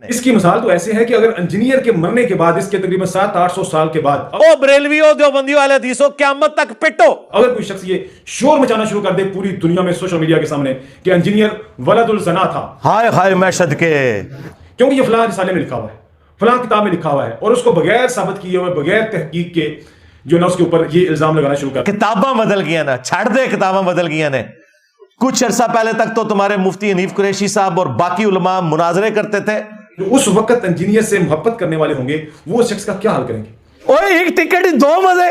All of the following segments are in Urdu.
اس کی مثال تو ایسے ہے کہ اگر انجینئر کے مرنے کے بعد اس کے تقریباً 700-800 سال کے بعد او بریلویوں دیوبندیوں اہل حدیثوں قیامت تک پٹو. اگر کوئی شخص یہ شور مچانا شروع کر دے پوری دنیا میں سوشل میڈیا کے سامنے کہ انجینئر ولد الزنا تھا، ہائے ہائے میں صدقے، کیونکہ یہ فلاں رسالے میں لکھا ہوا ہے، فلاں کتاب میں لکھا ہوا ہے، اور اس کو بغیر ثابت کیے ہوئے، بغیر تحقیق کے جو نا اس کے اوپر یہ الزام لگانا شروع کر دیا. کتاباں بدل گیا نا، چھڑ دے کتاباں بدل گیا نے. کچھ عرصہ پہلے تک تو تمہارے مفتی حنیف قریشی صاحب اور باقی علماء مناظرے کرتے تھے. جو اس وقت انجینئر سے محبت کرنے والے ہوں گے وہ اس شخص کا کیا حال کریں گے؟ اوے ایک ٹکٹ دو مزے،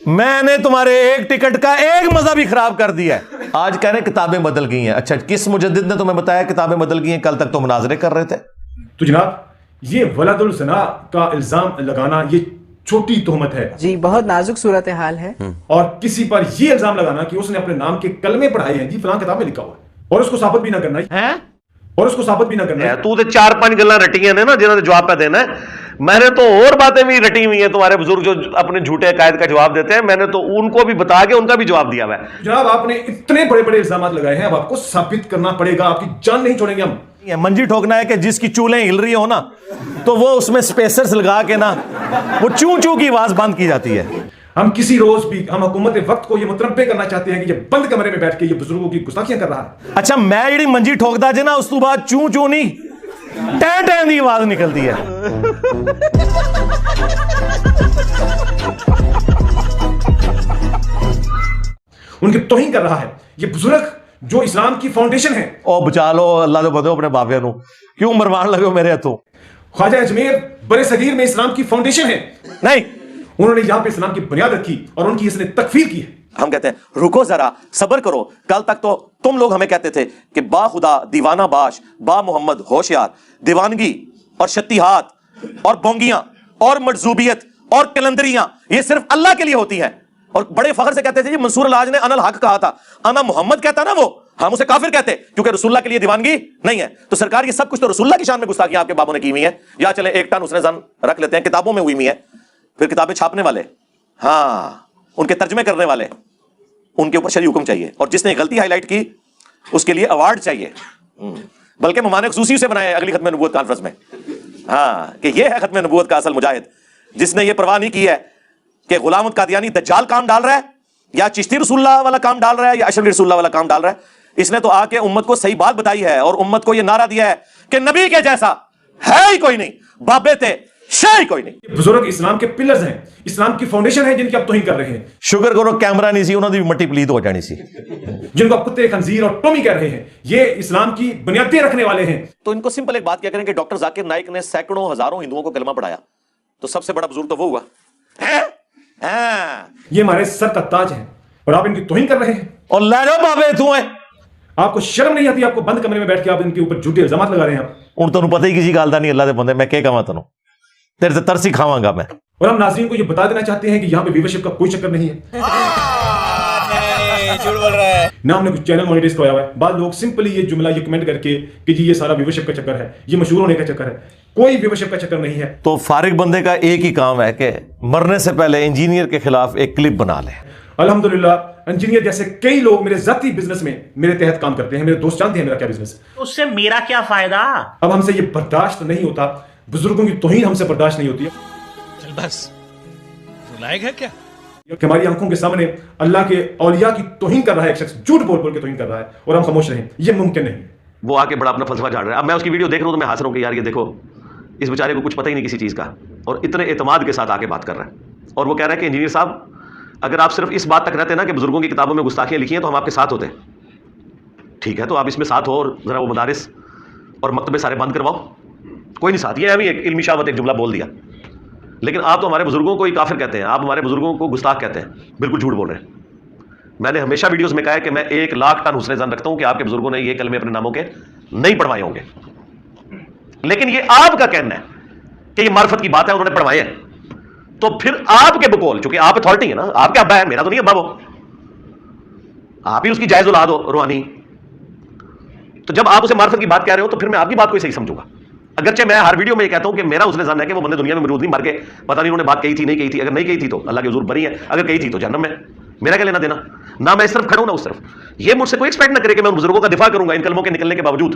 میں نے تمہارے ایک ٹکٹ کا ایک مزہ بھی خراب کر دیا ہے. آج کہہ رہے ہیں کتابیں بدل گئی ہیں. اچھا کس مجدد نے تمہیں بتایا کتابیں بدل گئی ہیں؟ کل تک تو مناظرے کر رہے تھے. تو جناب یہ ولد الزنا کا الزام لگانا یہ چھوٹی تہمت ہے جی، بہت نازک صورتحال ہے. اور کسی پر یہ الزام لگانا کہ اس نے اپنے نام کے کلمے پڑھائے ہیں، جی فلاں کتاب میں لکھا ہوا ہے، اور اس کو ثابت بھی نہ کرنا ہے، اور اس کو ثابت بھی نہ کرنا ہے. تو 4-5 گلاں رٹی ہیں نا جنہوں نے جواب پہ دینا ہے. میں نے تو اور باتیں بھی رٹی ہوئی ہیں تمہارے بزرگ جو اپنے جھوٹے عقائد کا جواب دیتے ہیں. میں نے تو ان کو بھی بتا کے ان کا بھی جواب دیا ہوا ہے. جناب آپ نے اتنے بڑے بڑے الزامات لگائے ہیں، اب آپ کو ثابت کرنا پڑے گا، آپ کی جان نہیں چھوڑیں گے ہم. منجی ٹھوکنا ہے کہ جس کی چولیں ہل رہی ہو نا تو وہ اس میں سپیسرز لگا کے نا وہ چوں چوں کی آواز بند کی جاتی ہے. ہم کسی روز بھی ہم حکومت وقت کو یہ متنبع کرنا چاہتے ہیں کہ یہ بند کمرے میں بیٹھ کے یہ بزرگوں کی گستاخیاں کر رہا ہے. اچھا میں جڑی منجی ٹھوکدا جے نا اس تو بعد چوں چوں نہیں ٹیں ٹیں دی آواز نکلتی ہے. ان کی توہین کر رہا ہے یہ بزرگ جو اسلام کی فاؤنڈیشن ہے. او بچا لو اللہ دے بندو اپنے بابے نو، کیوں مروان لگے ہو میرے ہاتھوں؟ خواجہ اجمیر برے صغیر میں اسلام کی فاؤنڈیشن ہے. نہیں، انہوں نے یہاں پہ اسلام کی بنیاد رکھی اور ان کی اس نے تکفیر کی ہے. ہم کہتے ہیں رکو ذرا صبر کرو. کل تک تو تم لوگ ہمیں کہتے تھے کہ با خدا دیوانہ باش، با محمد ہوشیار، دیوانگی اور شتیہات اور بونگیاں اور مجذوبیت اور کلندریاں یہ صرف اللہ کے لیے ہوتی ہیں. اور بڑے فخر سے کہتے تھے جی منصور الحاج نے انا الحق کہا تھا. انا محمد کہتا نا وہ، ہم اسے کافر کہتے کیونکہ رسول اللہ کے لیے دیوانگی نہیں ہے. تو سرکار یہ سب کچھ تو رسول اللہ کی شان میں گستاخیاں آپ کے بابوں نے کی ہوئی ہیں. یا چلے ایک ٹن اس نے زن رکھ لیتے ہیں کتابوں میں ہوئی ہوئی ہیں. پھر کتابیں چھاپنے والے، ہاں ان کے ترجمے کرنے والے، ان کے اوپر شرعی حکم چاہیے. اور جس نے غلطی ہائی لائٹ کی اس کے لیے ایوارڈ چاہیے، بلکہ مہمان خصوصی اسے بنائے اگلی ختم نبوت کانفرنس میں. ہاں کہ یہ ہے ختم نبوت کا اصل مجاہد، جس نے یہ پرواہ نہیں کی ہے کہ غلام القادیانی دجال کام ڈال رہا ہے یا چشتی رسول اللہ والا کام ڈال رہا ہے یا اشرف رسول اللہ والا کام ڈال رہا ہے. اس نے تو آ کے امت کو صحیح بات بتائی ہے اور امت کو یہ نعرہ دیا ہے کہ نبی کے جیسا ہے ہی کوئی نہیں، بابے تھے شے ہی کوئی نہیں. بزرگ اسلام کے پلرز ہیں، اسلام کی فاؤنڈیشن ہے جن کی آپ توہین کر رہے ہیں. شکر کرو کیمرہ نہیں سی، انہوں نے بھی مٹی پلید ہو جانی سی. جن کو آپ کتے خنزیر اور ٹومی کہہ رہے ہیں یہ اسلام کی بنیادیں رکھنے والے ہیں. تو ان کو سمپل ایک بات کیا کریں کہ ڈاکٹر ذاکر نائک نے سینکڑوں ہزاروں ہندوؤں کو کلمہ پڑھایا تو سب سے بڑا بزرگ تو وہ ہوا. یہ ہمارے سر کا تاج ہے اور آپ ان کی توہین کر رہے ہیں. اور لے جاؤ بابے تو ہیں، آپ کو شرم نہیں آتی؟ آپ کو بند کمرے میں بیٹھ کے آپ ان کے اوپر جھوٹے الزامات لگا رہے ہیں. ہوں تمہیں پتہ ہی کسی گل کا نہیں، اللہ دے بندے میں کہہ کہاں تینوں، تیرے سے ترسی کھاواں گا میں. اور ہم ناظرین کو یہ بتا دینا چاہتے ہیں کہ یہاں پہ ویورشپ کا کوئی چکر نہیں ہے. نہ ہم نے کچھ چینل مانیٹائز کروایا ہوا ہے. بعض لوگ سمپلی یہ جملہ یہ کمنٹ کر کے کہ جی یہ سارا ویورشپ کا چکر ہے، یہ مشہور ہونے کا چکر ہے. کوئی ویورشپ کا چکر نہیں ہے. تو فارغ بندے کا ایک ہی کام ہے کہ مرنے سے پہلے انجینئر کے خلاف ایک کلپ بنا لے. الحمدللہ انجینئر جیسے کئی لوگ میرے ذاتی بزنس میں میرے تحت کام کرتے ہیں. میرے دوست جانتے ہیں میرا کیا بزنس ہے. اس سے میرا کیا فائدہ؟ اب ہم سے یہ برداشت نہیں ہوتا، بزرگوں کی توہین ہم سے برداشت نہیں ہوتی ہے. بس رلائے گا کیا کہ ہماری آنکھوں کے سامنے اللہ کے اولیاء کی توہین کر رہا ہے ایک شخص، جھوٹ بول بول کے توہین کر رہا ہے اور ہم خاموش رہیں. یہ ممکن نہیں. وہ آ کے بڑا اپنا فلسفہ جھاڑ رہا ہے. اب میں اس کی ویڈیو دیکھ رہا ہوں تو میں ہنس رہا ہوں کہ یار یہ دیکھو اس بیچارے کو کچھ پتہ ہی نہیں کسی چیز کا، اور اتنے اعتماد کے ساتھ آ کے بات کر رہا ہے. اور وہ کہہ رہا ہے کہ انجینئر صاحب اگر آپ صرف اس بات تک رہتے نا کہ بزرگوں کی کتابوں میں گستاخیاں لکھی ہیں تو ہم آپ کے ساتھ ہوتے. ٹھیک ہے تو آپ اس میں ساتھ ہو اور ذرا وہ مدارس اور مکتبے سارے بند کرواؤ. کوئی نہیں ساتھ. یہ ابھی ایک علمی شاوت ایک جملہ بول دیا، لیکن آپ تو ہمارے بزرگوں کو ہی کافر کہتے ہیں، آپ ہمارے بزرگوں کو گستاخ کہتے ہیں. بالکل جھوٹ بول رہے ہیں. میں نے ہمیشہ ویڈیوز میں کہا ہے کہ میں 1,00,000 ٹن حسن ظن رکھتا ہوں کہ آپ کے بزرگوں نے یہ کلمے اپنے ناموں کے نہیں پڑھوائے ہوں گے. لیکن یہ آپ کا کہنا ہے کہ یہ معرفت کی بات ہے انہوں نے پڑھوائے ہیں، تو پھر آپ کے بقول چونکہ آپ اتھارٹی ہے نا، آپ کے ابا ہے، میرا تو نہیں ابا، وہ آپ ہی اس کی جائز اولاد ہو روحانی. تو جب آپ اسے معرفت کی بات کہہ رہے ہو تو پھر میں آپ کی بات کو صحیح سمجھوں گا. اگرچہ میں ہر ویڈیو میں یہ کہتا ہوں کہ میرا حسن ظن ہے کہ وہ بندے دنیا میں موجود نہیں، مر گئے، پتہ نہیں انہوں نے بات کہی تھی نہیں کہی تھی. اگر نہیں کہی تھی تو اللہ کے حضور بری ہے، اگر کہی تھی تو جہنم میں. میرا کیا لینا دینا؟ نہ میں اس طرف کھڑا ہوں نہ اس طرف. یہ مجھ سے کوئی ایکسپیکٹ نہ کرے کہ میں ان بزرگوں کا دفاع کروں گا ان کلموں کے نکلنے کے باوجود.